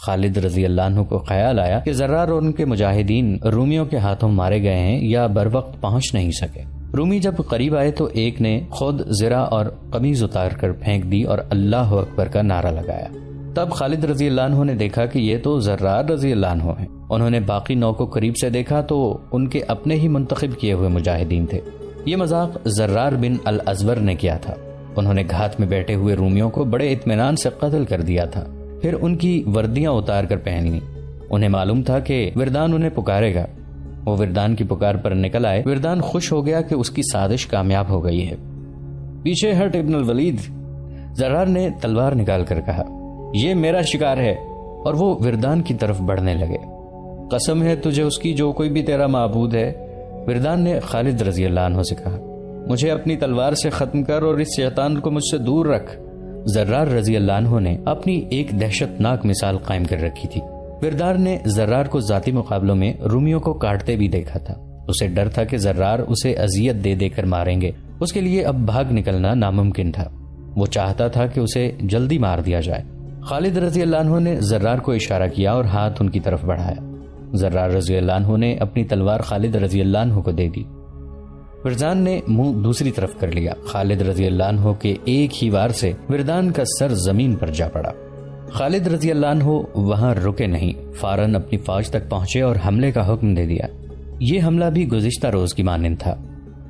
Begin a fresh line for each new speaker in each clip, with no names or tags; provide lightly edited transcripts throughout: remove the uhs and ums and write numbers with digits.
خالد رضی اللہ عنہ کو خیال آیا کہ زرار اور ان کے مجاہدین رومیوں کے ہاتھوں مارے گئے ہیں یا بروقت پہنچ نہیں سکے۔ رومی جب قریب آئے تو ایک نے خود زرہ اور قمیض اتار کر پھینک دی اور اللہ اکبر کا نعرہ لگایا۔ تب خالد رضی اللہ عنہ نے دیکھا کہ یہ تو زرار رضی اللہ عنہ ہیں۔ انہوں نے باقی 9 کو قریب سے دیکھا تو ان کے اپنے ہی منتخب کیے ہوئے مجاہدین تھے۔ یہ مذاق زرار بن الازور نے کیا تھا۔ انہوں نے گھات میں بیٹھے ہوئے رومیوں کو بڑے اطمینان سے قتل کر دیا تھا، پھر ان کی وردیاں اتار کر پہن لیں۔ انہیں معلوم تھا کہ وردان انہیں پکارے گا۔ وہ وردان کی پکار پر نکل آئے۔ وردان خوش ہو گیا کہ اس کی سازش کامیاب ہو گئی ہے۔ پیچھے ہٹ ابن الولید، زرار نے تلوار نکال کر کہا، یہ میرا شکار ہے، اور وہ وردان کی طرف بڑھنے لگے۔ قسم ہے تجھے اس کی جو کوئی بھی تیرا معبود ہے، وردان نے خالد رضی اللہ عنہ سے کہا، مجھے اپنی تلوار سے ختم کر اور اس شیطان کو مجھ سے دور رکھ۔ زرار رضی اللہ عنہ نے اپنی ایک دہشت ناک مثال قائم کر رکھی تھی۔ وردار نے زرار کو ذاتی مقابلوں میں رومیوں کو کاٹتے بھی دیکھا تھا۔ اسے ڈر تھا کہ زرار اسے اذیت دے دے کر ماریں گے۔ اس کے لیے اب بھاگ نکلنا ناممکن تھا۔ وہ چاہتا تھا کہ اسے جلدی مار دیا جائے۔ خالد رضی اللہ عنہ نے زرار کو اشارہ کیا اور ہاتھ ان کی طرف بڑھایا۔ زرار رضی اللہ عنہ نے اپنی تلوار خالد رضی اللہ عنہ کو دے دی۔ وردان نے منہ دوسری طرف کر لیا۔ خالد رضی اللہ عنہ کے ایک ہی وار سے وردان کا سر زمین پر جا پڑا۔ خالد رضی اللہ عنہ وہاں رکے نہیں، فوراً اپنی فوج تک پہنچے اور حملے کا حکم دے دیا۔ یہ حملہ بھی گزشتہ روز کی مانند تھا۔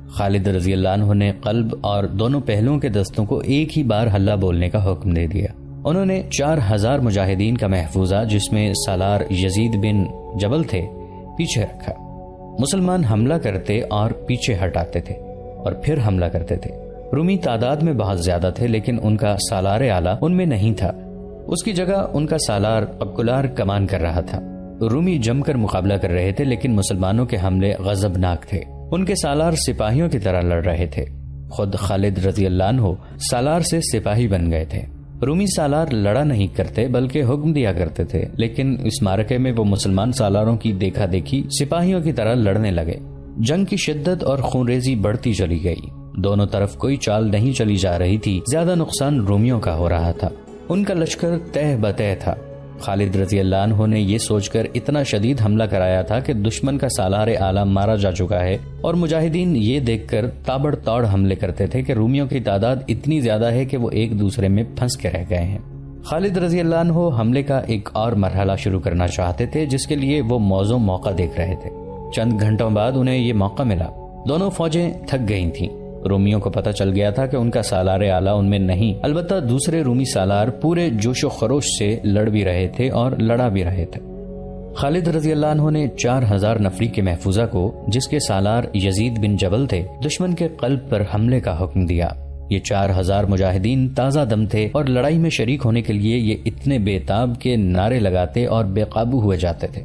خالد رضی اللہ عنہ نے قلب اور دونوں پہلوؤں کے دستوں کو ایک ہی بار حلہ بولنے کا حکم دے دیا۔ انہوں نے 4000 مجاہدین کا محفوظہ، جس میں سالار یزید بن جبل تھے، پیچھے رکھا۔ مسلمان حملہ کرتے اور پیچھے ہٹاتے تھے اور پھر حملہ کرتے تھے۔ رومی تعداد میں بہت زیادہ تھے، لیکن ان کا سالار اعلیٰ ان میں نہیں تھا۔ اس کی جگہ ان کا سالار قبقلار کمان کر رہا تھا۔ رومی جم کر مقابلہ کر رہے تھے، لیکن مسلمانوں کے حملے غضبناک تھے۔ ان کے سالار سپاہیوں کی طرح لڑ رہے تھے۔ خود خالد رضی اللہ عنہ سالار سے سپاہی بن گئے تھے۔ رومی سالار لڑا نہیں کرتے بلکہ حکم دیا کرتے تھے، لیکن اس معرکے میں وہ مسلمان سالاروں کی دیکھا دیکھی سپاہیوں کی طرح لڑنے لگے۔ جنگ کی شدت اور خونریزی بڑھتی چلی گئی۔ دونوں طرف کوئی چال نہیں چلی جا رہی تھی۔ زیادہ نقصان رومیوں کا ہو رہا تھا۔ ان کا لشکر تہ بتہ تھا۔ خالد رضی اللہ عنہ نے یہ سوچ کر اتنا شدید حملہ کرایا تھا کہ دشمن کا سالار اعلیٰ مارا جا چکا ہے، اور مجاہدین یہ دیکھ کر تابڑ توڑ حملے کرتے تھے کہ رومیوں کی تعداد اتنی زیادہ ہے کہ وہ ایک دوسرے میں پھنس کے رہ گئے ہیں۔ خالد رضی اللہ عنہ حملے کا ایک اور مرحلہ شروع کرنا چاہتے تھے، جس کے لیے وہ موزوں موقع دیکھ رہے تھے۔ چند گھنٹوں بعد انہیں یہ موقع ملا۔ دونوں فوجیں تھک گئی تھیں۔ رومیوں کو پتہ چل گیا تھا کہ ان کا سالار اعلیٰ ان میں نہیں، البتہ دوسرے رومی سالار پورے جوش و خروش سے لڑ بھی رہے تھے اور لڑا بھی رہے تھے۔ خالد رضی اللہ عنہ نے 4000 نفری کے محفوظہ کو، جس کے سالار یزید بن جبل تھے، دشمن کے قلب پر حملے کا حکم دیا۔ یہ 4000 مجاہدین تازہ دم تھے اور لڑائی میں شریک ہونے کے لیے یہ اتنے بے تاب کے نعرے لگاتے اور بے قابو ہوئے جاتے تھے۔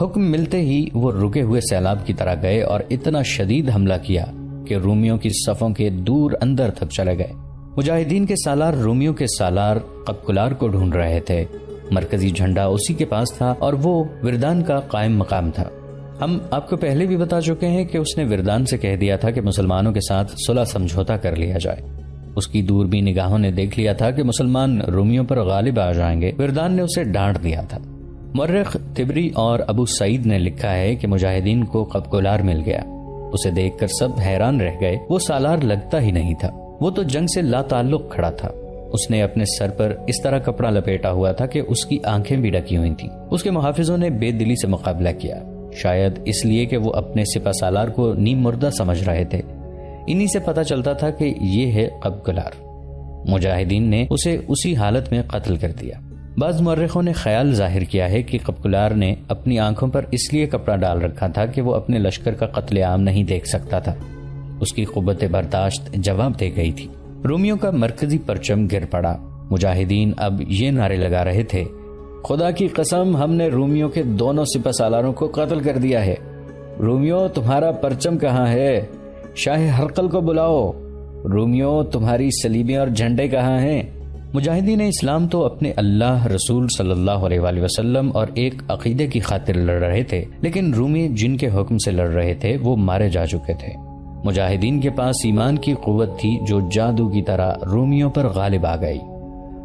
حکم ملتے ہی وہ رکے ہوئے سیلاب کی طرح گئے اور اتنا شدید حملہ کیا کہ رومیوں کی صفوں کے دور اندر تک چلے گئے۔ مجاہدین کے سالار رومیوں کے سالار قبقلار کو ڈھونڈ رہے تھے۔ مرکزی جھنڈا اسی کے پاس تھا اور وہ وردان کا قائم مقام تھا۔ ہم آپ کو پہلے بھی بتا چکے ہیں کہ اس نے وردان سے کہہ دیا تھا کہ مسلمانوں کے ساتھ صلح سمجھوتا کر لیا جائے۔ اس کی دوربین نگاہوں نے دیکھ لیا تھا کہ مسلمان رومیوں پر غالب آ جائیں گے۔ وردان نے اسے ڈانٹ دیا تھا۔ مورخ طبری اور ابو سعید نے لکھا ہے کہ مجاہدین کو قبقلار مل گیا۔ اسے دیکھ کر سب حیران رہ گئے۔ وہ سالار لگتا ہی نہیں تھا، وہ تو جنگ سے لا تعلق کھڑا تھا۔ اس نے اپنے سر پر اس طرح کپڑا لپیٹا ہوا تھا کہ اس کی آنکھیں بھی ڈکی ہوئی تھیں۔ اس کے محافظوں نے بے دلی سے مقابلہ کیا، شاید اس لیے کہ وہ اپنے سپہ سالار کو نیم مردہ سمجھ رہے تھے۔ انہی سے پتہ چلتا تھا کہ یہ ہے قبقلار۔ مجاہدین نے اسے اسی حالت میں قتل کر دیا۔ بعض مورخوں نے خیال ظاہر کیا ہے کہ قبقلار نے اپنی آنکھوں پر اس لیے کپڑا ڈال رکھا تھا کہ وہ اپنے لشکر کا قتل عام نہیں دیکھ سکتا تھا۔ اس کی قوت برداشت جواب دے گئی تھی۔ رومیوں کا مرکزی پرچم گر پڑا۔ مجاہدین اب یہ نعرے لگا رہے تھے، خدا کی قسم ہم نے رومیوں کے دونوں سپہ سالاروں کو قتل کر دیا ہے۔ رومیوں تمہارا پرچم کہاں ہے؟ شاہ ہرقل کو بلاؤ۔ رومیوں تمہاری سلیبیں اور جھنڈے کہاں ہیں؟ مجاہدین اسلام تو اپنے اللہ، رسول صلی اللہ علیہ وآلہ وسلم اور ایک عقیدے کی خاطر لڑ رہے تھے، لیکن رومی جن کے حکم سے لڑ رہے تھے وہ مارے جا چکے تھے۔ مجاہدین کے پاس ایمان کی قوت تھی جو جادو کی طرح رومیوں پر غالب آ گئی۔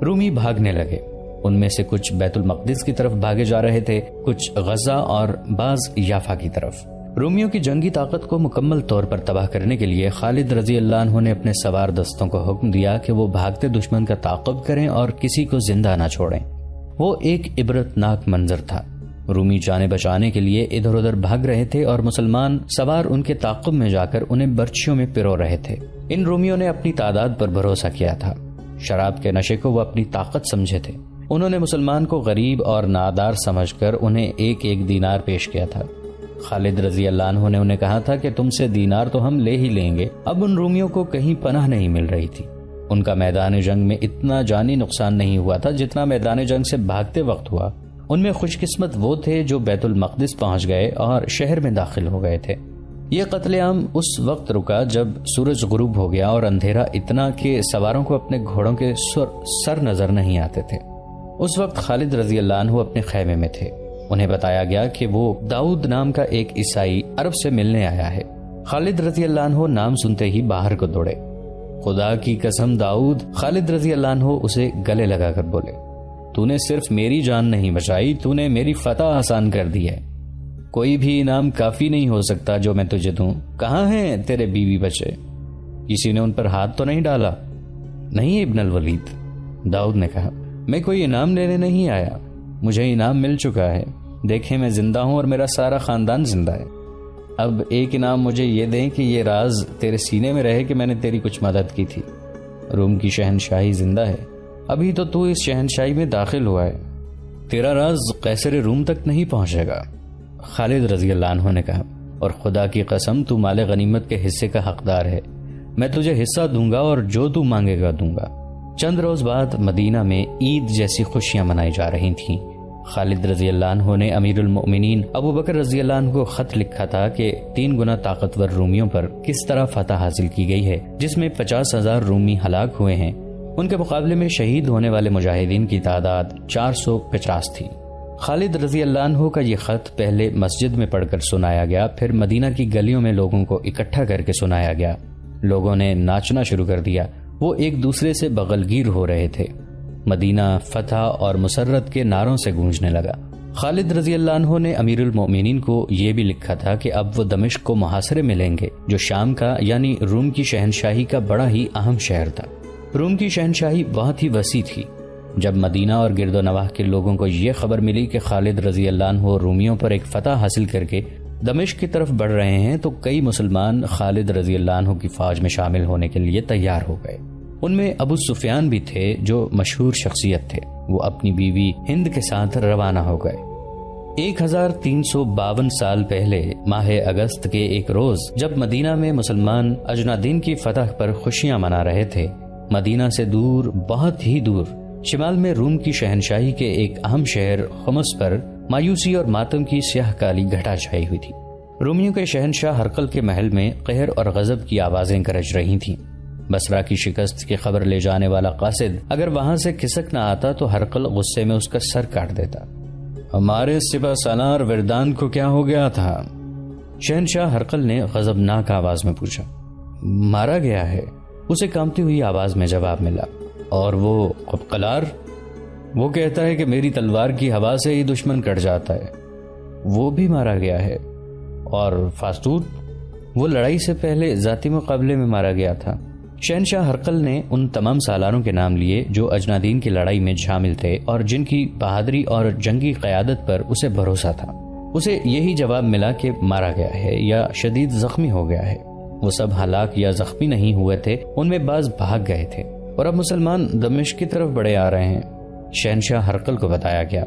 رومی بھاگنے لگے۔ ان میں سے کچھ بیت المقدس کی طرف بھاگے جا رہے تھے، کچھ غزہ اور بعض یافا کی طرف۔ رومیوں کی جنگی طاقت کو مکمل طور پر تباہ کرنے کے لیے خالد رضی اللہ عنہ نے اپنے سوار دستوں کو حکم دیا کہ وہ بھاگتے دشمن کا تعاقب کریں اور کسی کو زندہ نہ چھوڑیں۔ وہ ایک عبرتناک منظر تھا۔ رومی جانیں بچانے کے لیے ادھر ادھر بھاگ رہے تھے اور مسلمان سوار ان کے تعاقب میں جا کر انہیں برچھیوں میں پرو رہے تھے۔ ان رومیوں نے اپنی تعداد پر بھروسہ کیا تھا، شراب کے نشے کو وہ اپنی طاقت سمجھے تھے۔ انہوں نے مسلمان کو غریب اور نادار سمجھ کر انہیں ایک ایک دینار پیش کیا تھا۔ خالد رضی اللہ عنہ نے انہیں کہا تھا کہ تم سے دینار تو ہم لے ہی لیں گے۔ اب ان رومیوں کو کہیں پناہ نہیں مل رہی تھی۔ ان کا میدان جنگ میں اتنا جانی نقصان نہیں ہوا تھا جتنا میدان جنگ سے بھاگتے وقت ہوا۔ ان میں خوش قسمت وہ تھے جو بیت المقدس پہنچ گئے اور شہر میں داخل ہو گئے تھے۔ یہ قتل عام اس وقت رکا جب سورج غروب ہو گیا اور اندھیرا اتنا کہ سواروں کو اپنے گھوڑوں کے سر نظر نہیں آتے تھے۔ اس وقت خالد رضی اللہ عنہ اپنے خیمے میں تھے۔ انہیں بتایا گیا کہ وہ داؤد نام کا ایک عیسائی عرب سے ملنے آیا ہے۔ خالد رضی اللہ عنہ نام سنتے ہی باہر کو دوڑے۔ خدا کی قسم داؤد، خالد رضی اللہ عنہ اسے گلے لگا کر بولے، تو نے صرف میری جان نہیں بچائی، تو نے میری فتح آسان کر دی ہے۔ کوئی بھی انعام کافی نہیں ہو سکتا جو میں تجھے دوں۔ کہاں ہیں تیرے بیوی بچے؟ کسی نے ان پر ہاتھ تو نہیں ڈالا؟ نہیں ابن الولید، داؤد نے کہا، میں کوئی انعام لینے نہیں آیا، مجھے انعام مل چکا ہے۔ دیکھیں میں زندہ ہوں اور میرا سارا خاندان زندہ ہے۔ اب ایک انعام مجھے یہ دیں کہ یہ راز تیرے سینے میں رہے کہ میں نے تیری کچھ مدد کی تھی۔ روم کی شہنشاہی زندہ ہے، ابھی تو اس شہنشاہی میں داخل ہوا ہے، تیرا راز قیصر روم تک نہیں پہنچے گا۔ خالد رضی اللہ عنہ نے کہا، اور خدا کی قسم تو مال غنیمت کے حصے کا حقدار ہے، میں تجھے حصہ دوں گا اور جو تو مانگے گا دوں گا۔ چند روز بعد مدینہ میں عید جیسی خوشیاں منائی جا رہی تھیں۔ خالد رضی اللہ عنہ نے امیر المؤمنین ابو بکر رضی اللہ عنہ کو خط لکھا تھا کہ 3 گنا طاقتور رومیوں پر کس طرح فتح حاصل کی گئی ہے، جس میں 50,000 رومی ہلاک ہوئے ہیں۔ ان کے مقابلے میں شہید ہونے والے مجاہدین کی تعداد 450 تھی۔ خالد رضی اللہ عنہ کا یہ خط پہلے مسجد میں پڑھ کر سنایا گیا، پھر مدینہ کی گلیوں میں لوگوں کو اکٹھا کر کے سنایا گیا۔ لوگوں نے ناچنا شروع کر دیا، وہ ایک دوسرے سے بغلگیر ہو رہے تھے۔ مدینہ فتح اور مسرت کے نعروں سے گونجنے لگا۔ خالد رضی اللہ عنہ نے امیر المؤمنین کو یہ بھی لکھا تھا کہ اب وہ دمشق کو محاصرے میں لیں گے، جو شام کا یعنی روم کی شہنشاہی کا بڑا ہی اہم شہر تھا۔ روم کی شہنشاہی بہت ہی وسیع تھی۔ جب مدینہ اور گرد و نواح کے لوگوں کو یہ خبر ملی کہ خالد رضی اللہ عنہ رومیوں پر ایک فتح حاصل کر کے دمشق کی طرف بڑھ رہے ہیں، تو کئی مسلمان خالد رضی اللہ عنہ کی فوج میں شامل ہونے کے لیے تیار ہو گئے۔ ان میں ابو سفیان بھی تھے جو مشہور شخصیت تھے۔ وہ اپنی بیوی ہند کے ساتھ روانہ ہو گئے۔ 1352 سال پہلے ماہ اگست کے ایک روز جب مدینہ میں مسلمان اجنادین کی فتح پر خوشیاں منا رہے تھے، مدینہ سے دور، بہت ہی دور، شمال میں روم کی شہنشاہی کے ایک اہم شہر خمس پر مایوسی اور ماتم کی سیاہ کالی گھٹا چھائی ہوئی تھی۔ رومیوں کے شہنشاہ ہرقل کے محل میں قہر اور غضب کی آوازیں گرج رہی تھیں۔ بصرہ کی شکست کی خبر لے جانے والا قاصد اگر وہاں سے کھسک نہ آتا تو ہرقل غصے میں اس کا سر کاٹ دیتا۔ ہمارے سپہ سالار وردان کو کیا ہو گیا تھا؟ شہنشاہ ہرقل نے غضبناک آواز میں پوچھا۔ مارا گیا ہے، اسے کانپتی ہوئی آواز میں جواب ملا۔ اور وہ قبقلار؟ وہ کہتا ہے کہ میری تلوار کی ہوا سے ہی دشمن کٹ جاتا ہے، وہ بھی مارا گیا ہے۔ اور فاستود؟ وہ لڑائی سے پہلے ذاتی مقابلے میں مارا گیا تھا۔ شہنشاہ ہرقل نے ان تمام سالاروں کے نام لیے جو اجنادین کی لڑائی میں شامل تھے اور جن کی بہادری اور جنگی قیادت پر اسے بھروسہ تھا۔ اسے یہی جواب ملا کہ مارا گیا ہے یا شدید زخمی ہو گیا ہے۔ وہ سب ہلاک یا زخمی نہیں ہوئے تھے، ان میں بعض بھاگ گئے تھے اور اب مسلمان دمشق کی طرف بڑھے آ رہے ہیں۔ شہنشاہ ہرقل کو بتایا گیا۔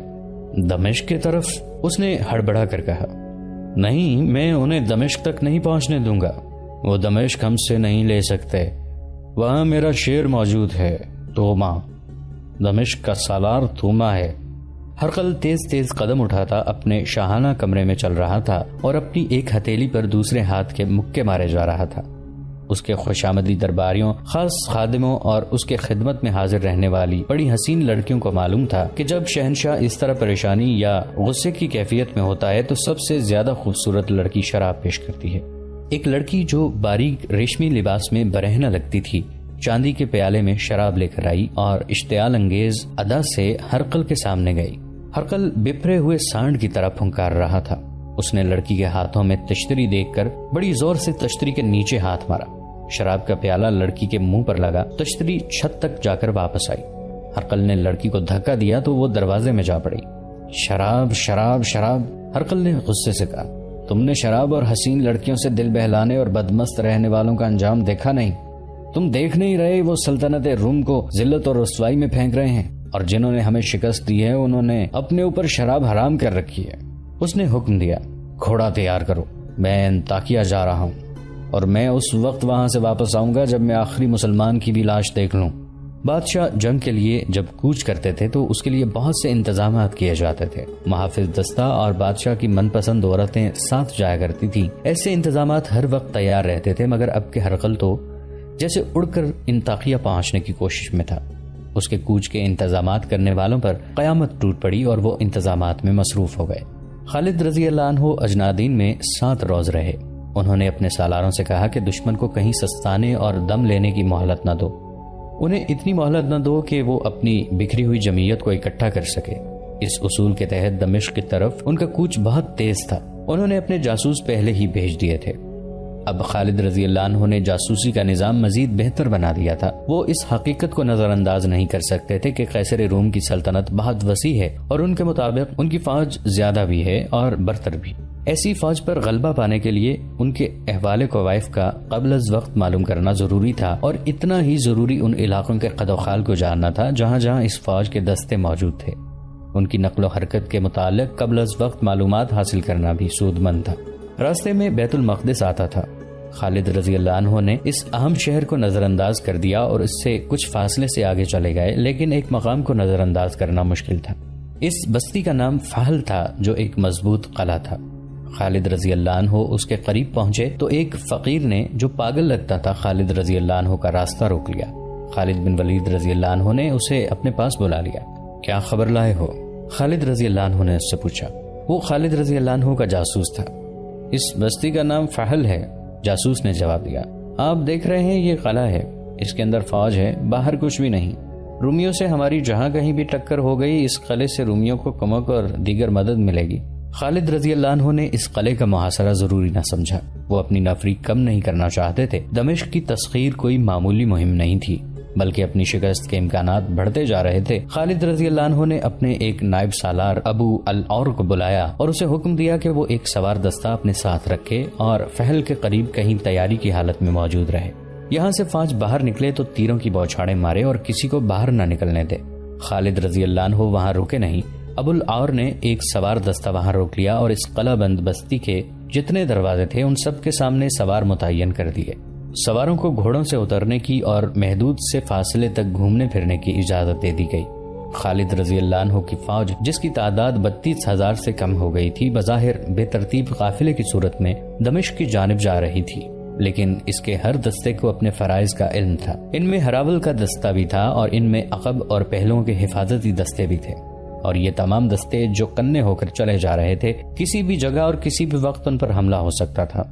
دمشق کی طرف؟ اس نے ہڑبڑا کر کہا، نہیں، میں انہیں دمشق تک نہیں پہنچنے دوں گا، وہ دمشق ہم سے نہیں لے سکتے، وہاں میرا شیر موجود ہے، توما، دمشق کا سالار توما ہے۔ ہرقل تیز تیز قدم اٹھاتا اپنے شاہانہ کمرے میں چل رہا تھا اور اپنی ایک ہتھیلی پر دوسرے ہاتھ کے مکے مارے جا رہا تھا۔ اس کے خوشامدی درباریوں، خاص خادموں اور اس کے خدمت میں حاضر رہنے والی بڑی حسین لڑکیوں کو معلوم تھا کہ جب شہنشاہ اس طرح پریشانی یا غصے کی کیفیت میں ہوتا ہے تو سب سے زیادہ خوبصورت لڑکی شراب پیش کرتی ہے۔ ایک لڑکی جو باریک ریشمی لباس میں برہنہ لگتی تھی، چاندی کے پیالے میں شراب لے کر آئی اور اشتعال انگیز ادا سے ہرقل کے سامنے گئی۔ ہرقل بپھرے ہوئے سانڈ کی طرح پھنکار رہا تھا۔ اس نے لڑکی کے ہاتھوں میں تشتری دیکھ کر بڑی زور سے تشتری کے نیچے ہاتھ مارا۔ شراب کا پیالہ لڑکی کے منہ پر لگا، تشتری چھت تک جا کر واپس آئی۔ ہرقل نے لڑکی کو دھکا دیا تو وہ دروازے میں جا پڑی۔ شراب شراب شراب، ہرقل نے غصے سے کہا، تم نے شراب اور حسین لڑکیوں سے دل بہلانے اور بدمست رہنے والوں کا انجام دیکھا نہیں؟ تم دیکھ نہیں رہے وہ سلطنت روم کو ذلت اور رسوائی میں پھینک رہے ہیں، اور جنہوں نے ہمیں شکست دی ہے انہوں نے اپنے اوپر شراب حرام کر رکھی ہے۔ اس نے حکم دیا، گھوڑا تیار کرو، میں انطاکیہ جا رہا ہوں، اور میں اس وقت وہاں سے واپس آؤں گا جب میں آخری مسلمان کی بھی لاش دیکھ لوں۔ بادشاہ جنگ کے لیے جب کوچ کرتے تھے تو اس کے لیے بہت سے انتظامات کیے جاتے تھے۔ محافظ دستہ اور بادشاہ کی من پسند عورتیں ساتھ جایا کرتی تھیں۔ ایسے انتظامات ہر وقت تیار رہتے تھے، مگر اب کے ہرقل تو جیسے اڑ کر انطاکیہ پہنچنے کی کوشش میں تھا۔ اس کے کوچ کے انتظامات کرنے والوں پر قیامت ٹوٹ پڑی اور وہ انتظامات میں مصروف ہو گئے۔ خالد رضی اللہ عنہ اجنادین میں 7 روز رہے۔ انہوں نے اپنے سالاروں سے کہا کہ دشمن کو کہیں سستانے اور دم لینے کی مہلت نہ دو، انہیں اتنی مہلت نہ دو کہ وہ اپنی بکھری ہوئی جمعیت کو اکٹھا کر سکے۔ اس اصول کے تحت دمشق کی طرف ان کا کوچ بہت تیز تھا۔ انہوں نے اپنے جاسوس پہلے ہی بھیج دیے تھے۔ اب خالد رضی اللہ عنہ نے جاسوسی کا نظام مزید بہتر بنا دیا تھا۔ وہ اس حقیقت کو نظر انداز نہیں کر سکتے تھے کہ قیصر روم کی سلطنت بہت وسیع ہے اور ان کے مطابق ان کی فوج زیادہ بھی ہے اور برتر بھی۔ ایسی فوج پر غلبہ پانے کے لیے ان کے احوال کوائف کا قبل از وقت معلوم کرنا ضروری تھا، اور اتنا ہی ضروری ان علاقوں کے قد و خال کو جاننا تھا جہاں جہاں اس فوج کے دستے موجود تھے۔ ان کی نقل و حرکت کے متعلق قبل از وقت معلومات حاصل کرنا بھی سود مند تھا۔ راستے میں بیت المقدس آتا تھا۔ خالد رضی اللہ عنہ نے اس اہم شہر کو نظر انداز کر دیا اور اس سے کچھ فاصلے سے آگے چلے گئے، لیکن ایک مقام کو نظر انداز کرنا مشکل تھا۔ اس بستی کا نام فحل تھا، جو ایک مضبوط قلعہ تھا۔ خالد رضی اللہ عنہ اس کے قریب پہنچے تو ایک فقیر نے، جو پاگل لگتا تھا، خالد رضی اللہ عنہ کا راستہ روک لیا۔ خالد بن ولید رضی اللہ عنہ نے اسے اپنے پاس بلا لیا۔ کیا خبر لائے ہو؟ خالد رضی اللہ عنہ نے اس سے پوچھا۔ وہ خالد رضی اللہ عنہ کا جاسوس تھا۔ اس بستی کا نام فحل ہے، جاسوس نے جواب دیا۔ آپ دیکھ رہے ہیں یہ قلعہ ہے، اس کے اندر فوج ہے، باہر کچھ بھی نہیں۔ رومیوں سے ہماری جہاں کہیں بھی ٹکر ہو گئی، اس قلعے سے رومیوں کو کمک اور دیگر مدد ملے گی۔ خالد رضی اللہ عنہ نے اس قلعے کا محاصرہ ضروری نہ سمجھا۔ وہ اپنی نفری کم نہیں کرنا چاہتے تھے۔ دمشق کی تسخیر کوئی معمولی مہم نہیں تھی، بلکہ اپنی شکست کے امکانات بڑھتے جا رہے تھے۔ خالد رضی اللہ عنہ نے اپنے ایک نائب سالار ابو العور کو بلایا اور اسے حکم دیا کہ وہ ایک سوار دستہ اپنے ساتھ رکھے اور فحل کے قریب کہیں تیاری کی حالت میں موجود رہے۔ یہاں سے فوج باہر نکلے تو تیروں کی بوچھاڑیں مارے اور کسی کو باہر نہ نکلنے دے۔ خالد رضی اللہ عنہ وہاں رکے نہیں۔ ابو العور نے ایک سوار دستہ وہاں روک لیا اور اس قلعہ بند بستی کے جتنے دروازے تھے ان سب کے سامنے سوار متعین کر دیے۔ سواروں کو گھوڑوں سے اترنے کی اور محدود سے فاصلے تک گھومنے پھرنے کی اجازت دے دی گئی۔ خالد رضی اللہ عنہ کی فوج، جس کی تعداد 32,000 سے کم ہو گئی تھی، بظاہر بے ترتیب قافلے کی صورت میں دمشق کی جانب جا رہی تھی، لیکن اس کے ہر دستے کو اپنے فرائض کا علم تھا۔ ان میں ہراول کا دستہ بھی تھا اور ان میں عقب اور پہلوؤں کے حفاظتی دستے بھی تھے، اور یہ تمام دستے جو کنے ہو کر چلے جا رہے تھے، کسی بھی جگہ اور کسی بھی وقت ان پر حملہ ہو سکتا تھا۔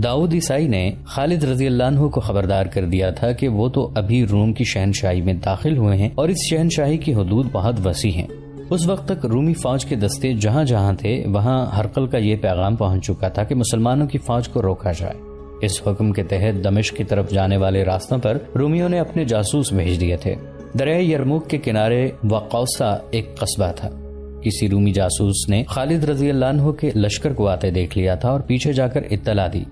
داؤد عیسائی نے خالد رضی اللہ عنہ کو خبردار کر دیا تھا کہ وہ تو ابھی روم کی شہنشاہی میں داخل ہوئے ہیں اور اس شہنشاہی کی حدود بہت وسیع ہیں۔ اس وقت تک رومی فوج کے دستے جہاں جہاں تھے وہاں ہرقل کا یہ پیغام پہنچ چکا تھا کہ مسلمانوں کی فوج کو روکا جائے۔ اس حکم کے تحت دمشق کی طرف جانے والے راستوں پر رومیوں نے اپنے جاسوس بھیج دیے تھے۔ دریائے یرموک کے کنارے وقوسہ ایک قصبہ تھا۔ کسی رومی جاسوس نے خالد رضی اللہ عنہ کے لشکر کو آتے دیکھ لیا تھا اور پیچھے جا کر اطلاع دی۔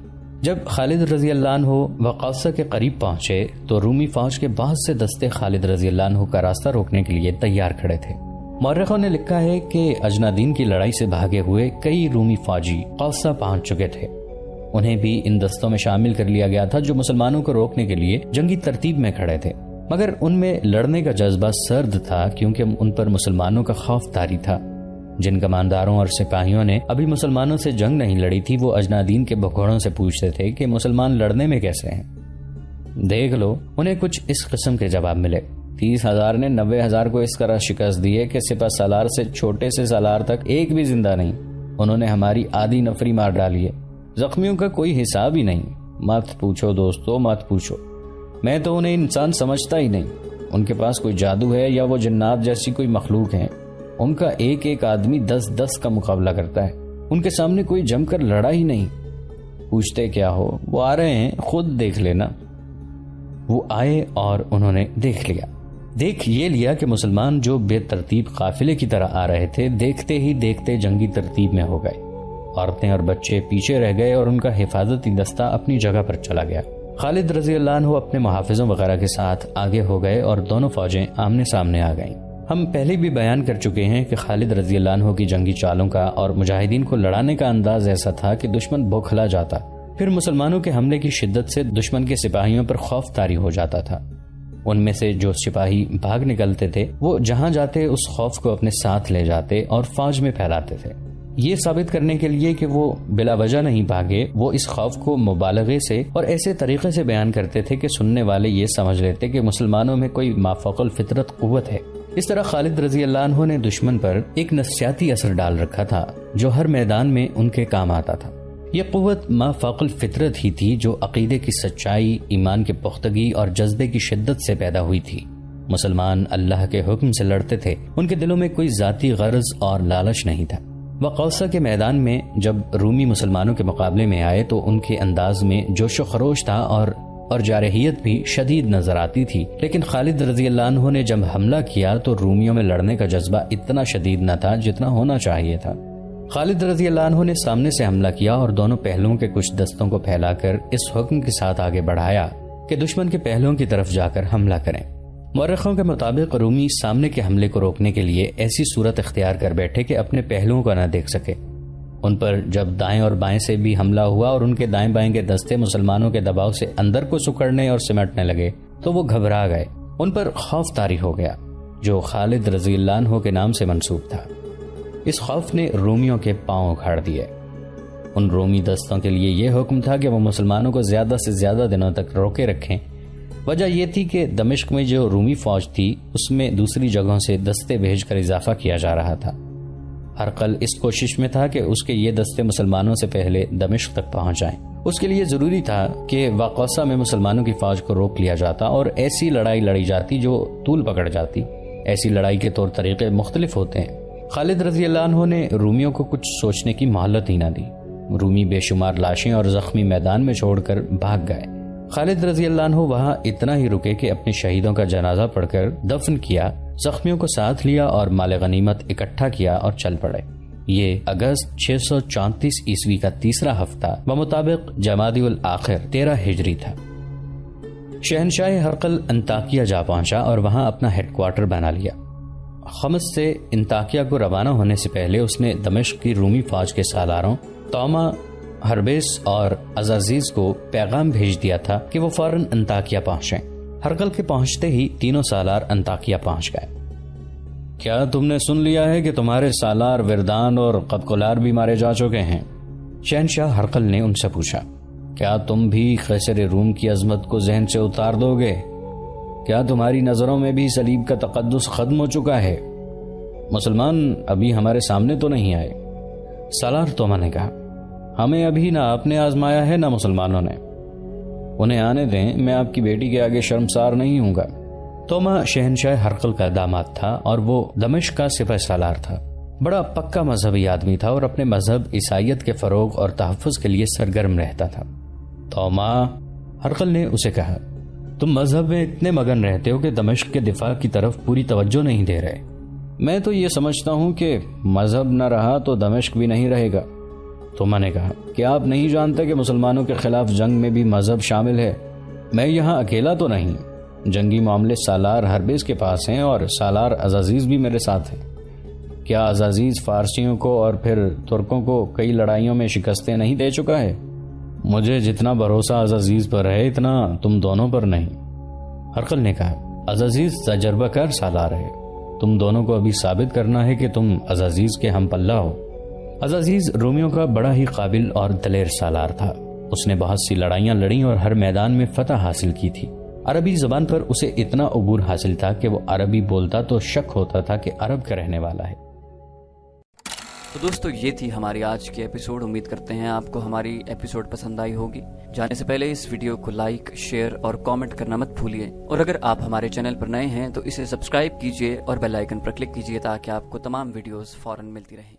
جب خالد رضی اللہ عنہ وقوسہ کے قریب پہنچے تو رومی فوج کے بہت سے دستے خالد رضی اللہ عنہ کا راستہ روکنے کے لیے تیار کھڑے تھے۔ مورخوں نے لکھا ہے کہ اجنادین کی لڑائی سے بھاگے ہوئے کئی رومی فوجی قوسہ پہنچ چکے تھے۔ انہیں بھی ان دستوں میں شامل کر لیا گیا تھا جو مسلمانوں کو روکنے کے لیے جنگی ترتیب میں کھڑے تھے، مگر ان میں لڑنے کا جذبہ سرد تھا کیونکہ ان پر مسلمانوں کا خوف طاری تھا۔ جن کمانداروں اور سپاہیوں نے ابھی مسلمانوں سے جنگ نہیں لڑی تھی وہ اجنادین کے بھگوڑوں سے پوچھتے تھے کہ مسلمان لڑنے میں کیسے ہیں۔ دیکھ لو، انہیں کچھ اس قسم کے جواب ملے۔ 30,000 نے 90,000 کو اس طرح شکست دی ہے کہ سپہ سالار سے چھوٹے سے سالار تک ایک بھی زندہ نہیں۔ انہوں نے ہماری آدھی نفری مار ڈالی ہے، زخمیوں کا کوئی حساب ہی نہیں۔ مت پوچھو دوستو، مت پوچھو۔ میں تو انہیں انسان سمجھتا ہی نہیں. ان کے پاس کوئی جادو ہے یا وہ جنات جیسی کوئی مخلوق ہیں. ان کا ایک ایک آدمی 10 کا مقابلہ کرتا ہے. ان کے سامنے کوئی جم کر لڑا ہی نہیں. پوچھتے کیا ہو؟ وہ آ رہے ہیں، خود دیکھ لینا. وہ آئے اور انہوں نے دیکھ لیا. دیکھ یہ لیا کہ مسلمان جو بے ترتیب قافلے کی طرح آ رہے تھے، دیکھتے ہی دیکھتے جنگی ترتیب میں ہو گئے. عورتیں اور بچے پیچھے رہ گئے اور ان کا حفاظتی دستہ اپنی جگہ پر چلا گیا. خالد رضی اللہ عنہ اپنے محافظوں وغیرہ کے ساتھ آگے ہو گئے اور دونوں فوجیں آمنے سامنے آ گئیں. ہم پہلے بھی بیان کر چکے ہیں کہ خالد رضی اللہ عنہ کی جنگی چالوں کا اور مجاہدین کو لڑانے کا انداز ایسا تھا کہ دشمن بوکھلا جاتا. پھر مسلمانوں کے حملے کی شدت سے دشمن کے سپاہیوں پر خوف طاری ہو جاتا تھا. ان میں سے جو سپاہی بھاگ نکلتے تھے وہ جہاں جاتے اس خوف کو اپنے ساتھ لے جاتے اور فوج میں پھیلاتے تھے. یہ ثابت کرنے کے لیے کہ وہ بلا وجہ نہیں بھاگے، وہ اس خوف کو مبالغے سے اور ایسے طریقے سے بیان کرتے تھے کہ سننے والے یہ سمجھ لیتے کہ مسلمانوں میں کوئی مافوق الفطرت قوت ہے. اس طرح خالد رضی اللہ عنہ نے دشمن پر ایک نفسیاتی اثر ڈال رکھا تھا جو ہر میدان میں ان کے کام آتا تھا. یہ قوت مافوق الفطرت ہی تھی جو عقیدے کی سچائی، ایمان کی پختگی اور جذبے کی شدت سے پیدا ہوئی تھی. مسلمان اللہ کے حکم سے لڑتے تھے. ان کے دلوں میں کوئی ذاتی غرض اور لالچ نہیں تھا. وقوصہ کے میدان میں جب رومی مسلمانوں کے مقابلے میں آئے تو ان کے انداز میں جوش و خروش تھا اور جارحیت بھی شدید نظر آتی تھی. لیکن خالد رضی اللہ عنہ نے جب حملہ کیا تو رومیوں میں لڑنے کا جذبہ اتنا شدید نہ تھا جتنا ہونا چاہیے تھا. خالد رضی اللہ عنہ نے سامنے سے حملہ کیا اور دونوں پہلوؤں کے کچھ دستوں کو پھیلا کر اس حکم کے ساتھ آگے بڑھایا کہ دشمن کے پہلوؤں کی طرف جا کر حملہ کریں. مورخوں کے مطابق رومی سامنے کے حملے کو روکنے کے لیے ایسی صورت اختیار کر بیٹھے کہ اپنے پہلوؤں کو نہ دیکھ سکے. ان پر جب دائیں اور بائیں سے بھی حملہ ہوا اور ان کے دائیں بائیں کے دستے مسلمانوں کے دباؤ سے اندر کو سکڑنے اور سمٹنے لگے تو وہ گھبرا گئے. ان پر خوف طاری ہو گیا جو خالد رضی اللہ عنہ کے نام سے منسوب تھا. اس خوف نے رومیوں کے پاؤں اکھاڑ دیے. ان رومی دستوں کے لیے یہ حکم تھا کہ وہ مسلمانوں کو زیادہ سے زیادہ دنوں تک روکے رکھیں. وجہ یہ تھی کہ دمشق میں جو رومی فوج تھی اس میں دوسری جگہوں سے دستے بھیج کر اضافہ کیا جا رہا تھا. ہرقل اس کوشش میں تھا کہ اس کے یہ دستے مسلمانوں سے پہلے دمشق تک پہنچ جائیں. اس کے لیے ضروری تھا کہ وقوصہ میں مسلمانوں کی فوج کو روک لیا جاتا اور ایسی لڑائی لڑی جاتی جو طول پکڑ جاتی. ایسی لڑائی کے طور طریقے مختلف ہوتے ہیں. خالد رضی اللہ عنہ نے رومیوں کو کچھ سوچنے کی مہلت ہی نہ دی. رومی بے شمار لاشیں اور زخمی میدان میں چھوڑ کر بھاگ گئے. خالد رضی اللہ عنہ وہاں اتنا ہی رکے کہ اپنے شہیدوں کا جنازہ پڑھ کر دفن کیا، زخمیوں کو ساتھ لیا اور مال غنیمت اکٹھا کیا اور چل پڑے. یہ اگست 634 عیسوی کا تیسرا ہفتہ بمطابق جمادی الاخر 13 ہجری تھا. شہنشاہ ہرقل انطاکیہ جا پہنچا اور وہاں اپنا ہیڈ کوارٹر بنا لیا. خمس سے انطاکیہ کو روانہ ہونے سے پہلے اس نے دمشق کی رومی فوج کے سالاروں توما، ہربیس اور عزازیز کو پیغام بھیج دیا تھا کہ وہ فوراً انطاکیہ پہنچیں. ہرقل کے پہنچتے ہی تینوں سالار انطاکیہ پہنچ گئے. کیا تم نے سن لیا ہے کہ تمہارے سالار وردان اور قبقلار بھی مارے جا چکے ہیں؟ شہنشاہ ہرقل نے ان سے پوچھا. کیا تم بھی قیصر روم کی عظمت کو ذہن سے اتار دو گے؟ کیا تمہاری نظروں میں بھی صلیب کا تقدس ختم ہو چکا ہے؟ مسلمان ابھی ہمارے سامنے تو نہیں آئے. سالار توما نے کہا. ہمیں ابھی نہ آپ نے آزمایا ہے نہ مسلمانوں نے. انہیں آنے دیں، میں آپ کی بیٹی کے آگے شرمسار نہیں ہوں گا. توما شہنشاہ ہرقل کا داماد تھا اور وہ دمشق کا سپہ سالار تھا. بڑا پکا مذہبی آدمی تھا اور اپنے مذہب عیسائیت کے فروغ اور تحفظ کے لیے سرگرم رہتا تھا. توما، ہرقل نے اسے کہا، تم مذہب میں اتنے مگن رہتے ہو کہ دمشق کے دفاع کی طرف پوری توجہ نہیں دے رہے. میں تو یہ سمجھتا ہوں کہ مذہب نہ رہا تو دمشق بھی نہیں رہے گا. توما نے کہا، کیا آپ نہیں جانتے کہ مسلمانوں کے خلاف جنگ میں بھی مذہب شامل ہے؟ میں یہاں اکیلا تو نہیں. جنگی معاملے سالار ہربیس کے پاس ہیں اور سالار عزازیز بھی میرے ساتھ ہیں. کیا عزازیز فارسیوں کو اور پھر ترکوں کو کئی لڑائیوں میں شکستیں نہیں دے چکا ہے؟ مجھے جتنا بھروسہ عزازیز پر ہے اتنا تم دونوں پر نہیں. ہرقل نے کہا، عزازیز تجربہ کار سالار ہے. تم دونوں کو ابھی ثابت کرنا ہے کہ تم عزازیز کے ہم پلہ ہو. عزازیز رومیوں کا بڑا ہی قابل اور دلیر سالار تھا. اس نے بہت سی لڑائیاں لڑیں اور ہر میدان میں فتح حاصل کی تھی. عربی زبان پر اسے اتنا عبور حاصل تھا کہ وہ عربی بولتا تو شک ہوتا تھا کہ عرب کا رہنے والا ہے.
تو دوستو یہ تھی ہماری آج کی ایپیسوڈ. امید کرتے ہیں آپ کو ہماری ایپیسوڈ پسند آئی ہوگی. جانے سے پہلے اس ویڈیو کو لائک، شیئر اور کامنٹ کرنا مت بھولیے. اور اگر آپ ہمارے چینل پر نئے ہیں تو اسے سبسکرائب کیجیے اور بیل آئیکن پر کلک کیجیے تاکہ آپ کو تمام ویڈیوز فوراً ملتی رہیں.